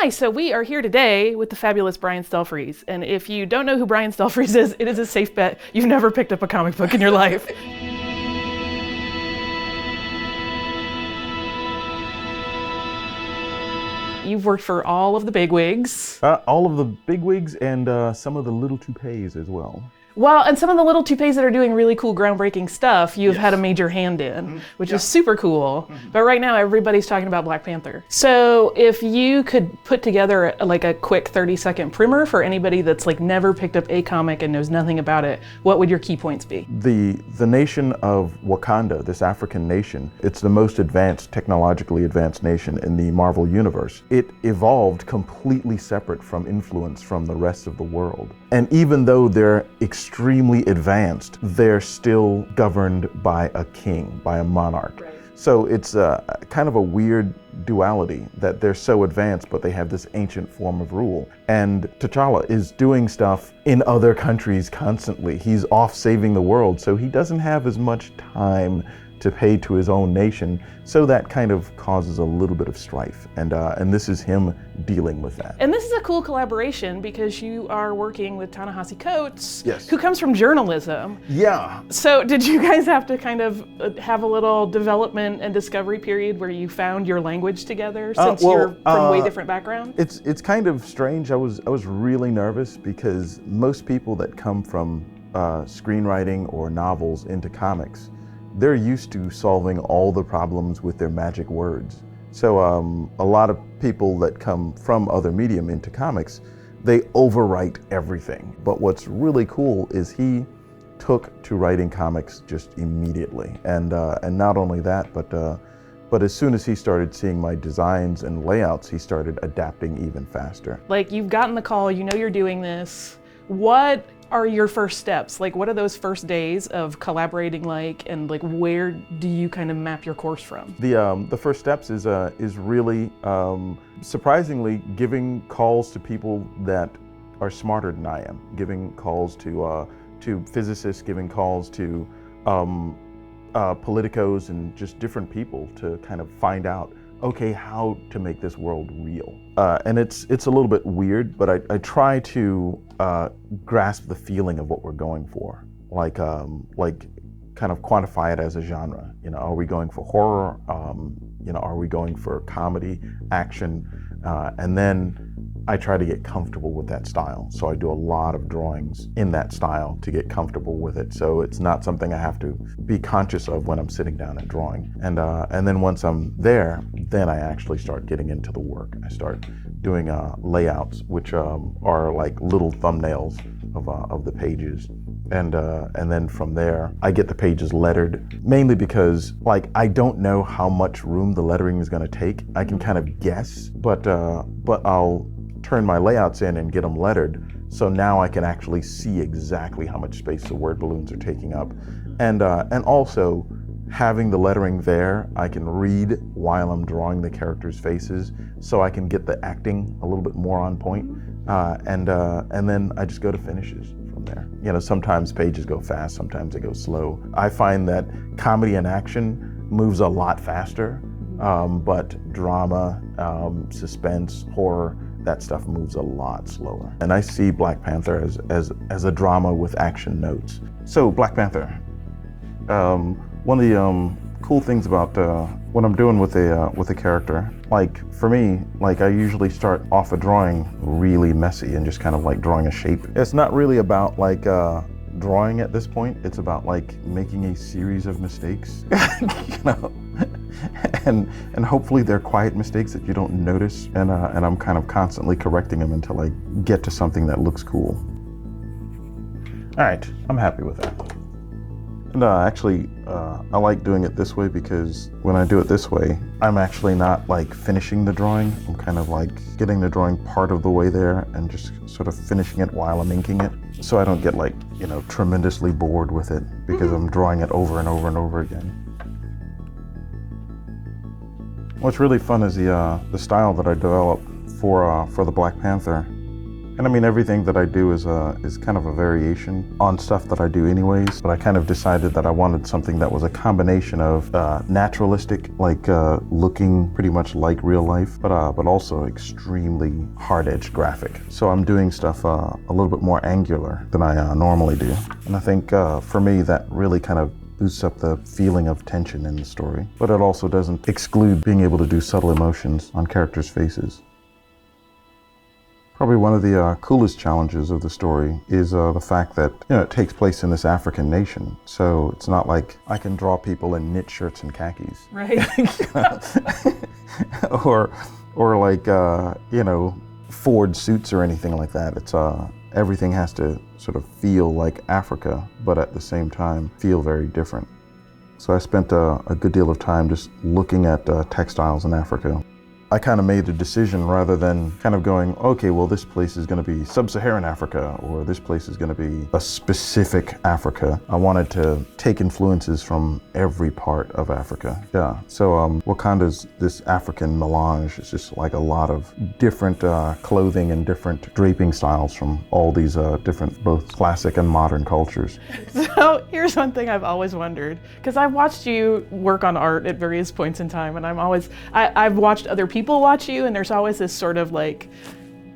Hi, so we are here today with the fabulous Brian Stelfreeze. And if you don't know who Brian Stelfreeze is, it is a safe bet you've never picked up a comic book in your life. You've worked for all of the bigwigs. All of the bigwigs and some of the little toupees as well. Well, and some of the little toupees that are doing really cool, groundbreaking stuff, you've had a major hand in, which is super cool. But right now, everybody's talking about Black Panther. So if you could put together like a quick 30-second primer for anybody that's like never picked up a comic and knows nothing about it, what would your key points be? The nation of Wakanda, this African nation, it's the most advanced, technologically advanced nation in the Marvel universe. It evolved completely separate from influence from the rest of the world. And even though they're extremely advanced, they're still governed by a king, by a monarch. Right. So it's kind of a weird duality that they're so advanced, but they have this ancient form of rule. And T'Challa is doing stuff in other countries constantly. He's off saving the world, so he doesn't have as much time to pay to his own nation. So that kind of causes a little bit of strife. And this is him dealing with that. And this is a cool collaboration because you are working with Ta-Nehisi Coates, yes, who comes from journalism. Yeah. So did you guys have to kind of have a little development and discovery period where you found your language together since you're from way different backgrounds? It's kind of strange. I was really nervous because most people that come from screenwriting or novels into comics, they're used to solving all the problems with their magic words. So a lot of people that come from other medium into comics, they overwrite everything. But what's really cool is he took to writing comics just immediately. And not only that, but as soon as he started seeing my designs and layouts, he started adapting even faster. Like, you've gotten the call, you know you're doing this. What are your first steps? Like, what are those first days of collaborating like, and like, where do you kind of map your course from? The first steps is really surprisingly giving calls to people that are smarter than I am, giving calls to physicists, giving calls to politicos and just different people to kind of find out, okay, how to make this world real. And it's a little bit weird, but I try to grasp the feeling of what we're going for. Like kind of quantify it as a genre. You know, are we going for horror? You know, are we going for comedy, action? And then I try to get comfortable with that style. So I do a lot of drawings in that style to get comfortable with it. So it's not something I have to be conscious of when I'm sitting down and drawing. And then once I'm there, then I actually start getting into the work. I start doing layouts, which are like little thumbnails of the pages. And then from there, I get the pages lettered, mainly because like I don't know how much room the lettering is going to take. I can kind of guess, but I'll turn my layouts in and get them lettered, so now I can actually see exactly how much space the word balloons are taking up, and also having the lettering there, I can read while I'm drawing the characters' faces, so I can get the acting a little bit more on point, and then I just go to finishes from there. You know, sometimes pages go fast, sometimes they go slow. I find that comedy and action moves a lot faster, but drama, suspense, horror, that stuff moves a lot slower. And I see Black Panther as a drama with action notes. So Black Panther, one of the cool things about what I'm doing with a character, like for me, like I usually start off a drawing really messy and just kind of like drawing a shape. It's not really about like drawing at this point. It's about like making a series of mistakes, you know. And hopefully they're quiet mistakes that you don't notice, and I'm kind of constantly correcting them until I get to something that looks cool. All right, I'm happy with that. And actually, I like doing it this way because when I do it this way, I'm actually not like finishing the drawing. I'm kind of like getting the drawing part of the way there and just sort of finishing it while I'm inking it. So I don't get like, you know, tremendously bored with it because I'm drawing it over and over and over again. What's really fun is the style that I developed for the Black Panther. And I mean, everything that I do is kind of a variation on stuff that I do anyways, but I kind of decided that I wanted something that was a combination of naturalistic, like looking pretty much like real life, but also extremely hard-edged graphic. So I'm doing stuff a little bit more angular than I normally do. And I think for me, that really kind of boosts up the feeling of tension in the story, but it also doesn't exclude being able to do subtle emotions on characters' faces. Probably one of the coolest challenges of the story is the fact that, it takes place in this African nation. So it's not like I can draw people in knit shirts and khakis. Right. or like, Ford suits or anything like that. It's everything has to sort of feel like Africa, but at the same time feel very different. So I spent a good deal of time just looking at textiles in Africa. I kind of made a decision rather than kind of going, okay, well, this place is going to be sub-Saharan Africa, or this place is going to be a specific Africa. I wanted to take influences from every part of Africa. Yeah, so Wakanda's this African melange. It's just like a lot of different clothing and different draping styles from all these different, both classic and modern cultures. So here's one thing I've always wondered, because I've watched you work on art at various points in time, and I've watched other people watch you, and there's always this sort of like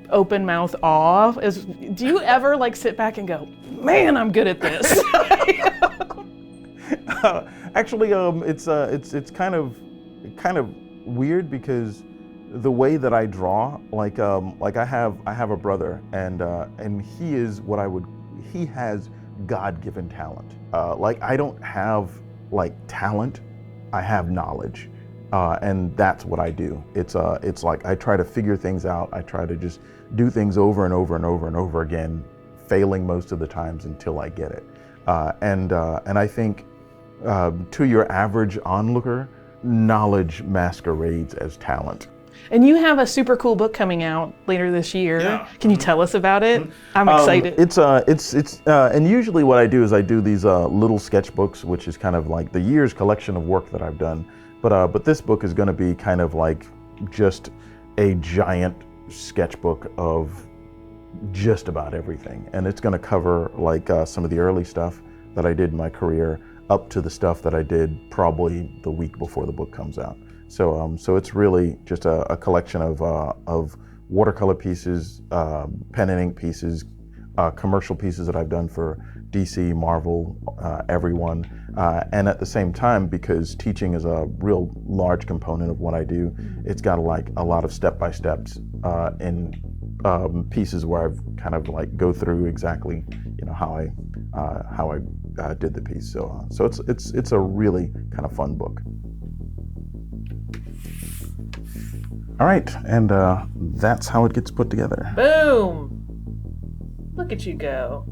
open mouth awe. Do you ever like sit back and go, man, I'm good at this? Actually, it's kind of weird because the way that I draw, like I have a brother, and he has God-given talent. Like I don't have like talent, I have knowledge. And that's what I do. It's like I try to figure things out. I try to just do things over and over and over and over again, failing most of the times until I get it. And I think to your average onlooker, knowledge masquerades as talent. And you have a super cool book coming out later this year. Yeah. Can you tell us about it? I'm excited. It's and usually what I do is I do these little sketchbooks, which is kind of like the year's collection of work that I've done. But this book is going to be kind of like just a giant sketchbook of just about everything. And it's going to cover like some of the early stuff that I did in my career up to the stuff that I did probably the week before the book comes out. So it's really just a collection of watercolor pieces, pen and ink pieces, commercial pieces that I've done for DC, Marvel, everyone. And at the same time, because teaching is a real large component of what I do, it's got like a lot of step-by-steps in pieces where I've kind of like go through exactly, how I did the piece. So it's a really kind of fun book. All right, and that's how it gets put together. Boom! Look at you go.